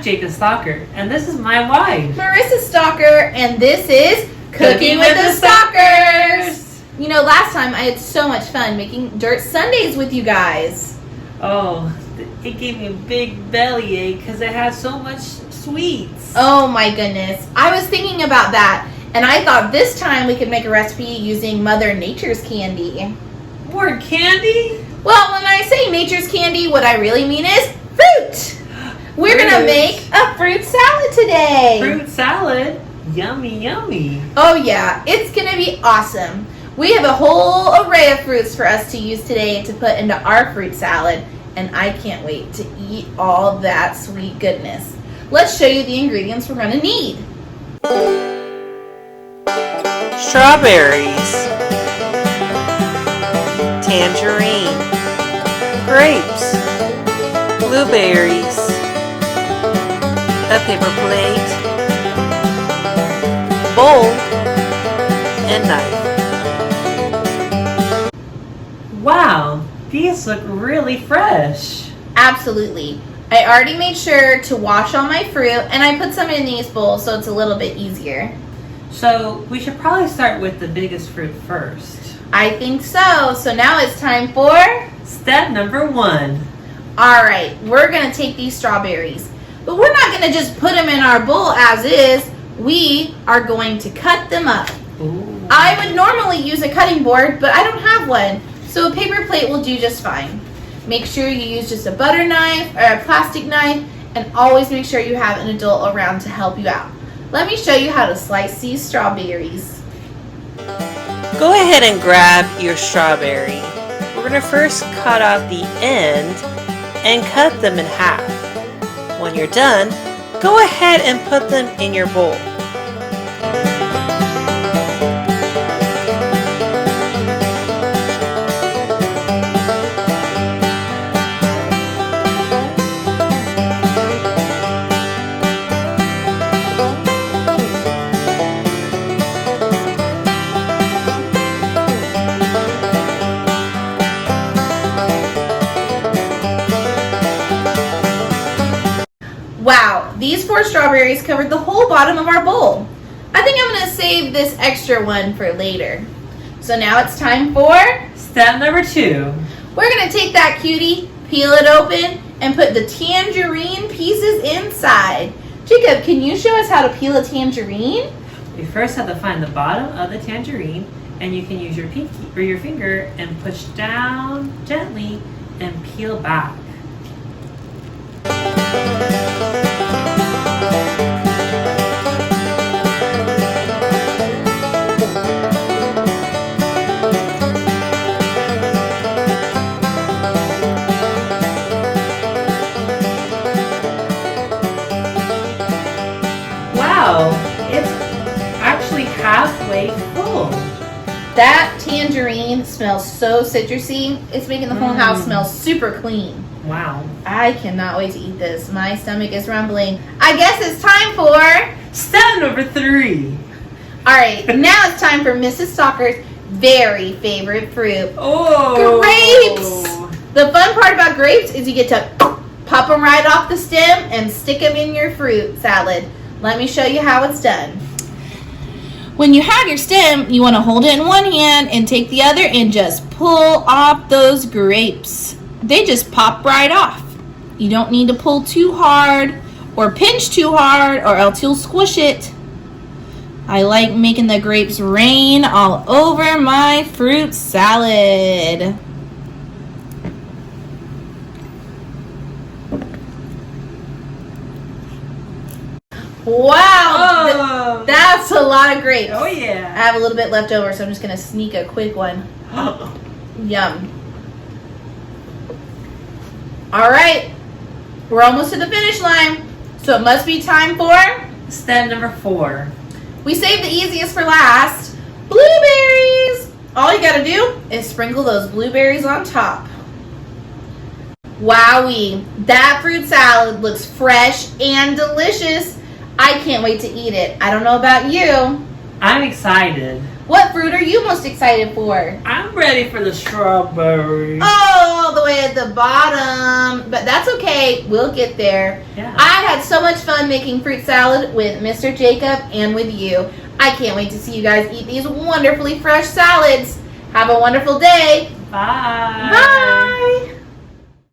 Jacob Stalker, and this is my wife, Marissa Stalker, and this is Cooking with the Stalkers. You know, last time I had so much fun making dirt sundaes with you guys. Oh, it gave me a big bellyache because it has so much sweets. Oh my goodness. I was thinking about that, and I thought this time we could make a recipe using Mother Nature's candy. More candy? Well, when I say nature's candy, what I really mean is fruit. We're going to make a fruit salad today. Fruit salad? Yummy, yummy. Oh yeah, it's going to be awesome. We have a whole array of fruits for us to use today to put into our fruit salad, and I can't wait to eat all that sweet goodness. Let's show you the ingredients we're going to need. Strawberries, tangerine, grapes, blueberries, a paper plate, bowl, and knife. Wow, these look really fresh. Absolutely. I already made sure to wash all my fruit, and I put some in these bowls so it's a little bit easier. So we should probably start with the biggest fruit first. I think so. So now it's time for step number 1. All right, we're going to take these strawberries, but we're not going to just put them in our bowl as is. We are going to cut them up. Ooh. I would normally use a cutting board, but I don't have one, so a paper plate will do just fine. Make sure you use just a butter knife or a plastic knife, and always make sure you have an adult around to help you out. Let me show you how to slice these strawberries. Go ahead and grab your strawberry. We're going to first cut off the end and cut them in half. When you're done, go ahead and put them in your bowl. Wow, these 4 strawberries covered the whole bottom of our bowl. I think I'm going to save this extra one for later. So now it's time for step number 2. We're going to take that cutie, peel it open, and put the tangerine pieces inside. Jacob, can you show us how to peel a tangerine? You first have to find the bottom of the tangerine, and you can use your pinky or your finger and push down gently and peel back. Wow, it's actually halfway full. That tangerine smells so citrusy. It's making the whole house smell super clean. Wow. I cannot wait to eat this. My stomach is rumbling. I guess it's time for step number 3. All right, now it's time for Mrs. Stalker's very favorite fruit. Oh, grapes! The fun part about grapes is you get to pop them right off the stem and stick them in your fruit salad. Let me show you how it's done. When you have your stem, you want to hold it in one hand and take the other and just pull off those grapes. They just pop right off. You don't need to pull too hard or pinch too hard or else you'll squish it. I like making the grapes rain all over my fruit salad. Wow, that's a lot of grapes. Oh yeah. I have a little bit left over, so I'm just going to sneak a quick one. Yum. All right, we're almost to the finish line, so it must be time for step number 4. We saved the easiest for last. Blueberries. All you gotta do is sprinkle those blueberries on top. Wowee, that fruit salad looks fresh and delicious. I can't wait to eat it. I don't know about you. I'm excited. What fruit are you most excited for? I'm ready for the strawberries. All the way at the bottom, but that's okay. We'll get there. Yeah. I had so much fun making fruit salad with Mr. Jacob and with you. I can't wait to see you guys eat these wonderfully fresh salads. Have a wonderful day. Bye. Bye.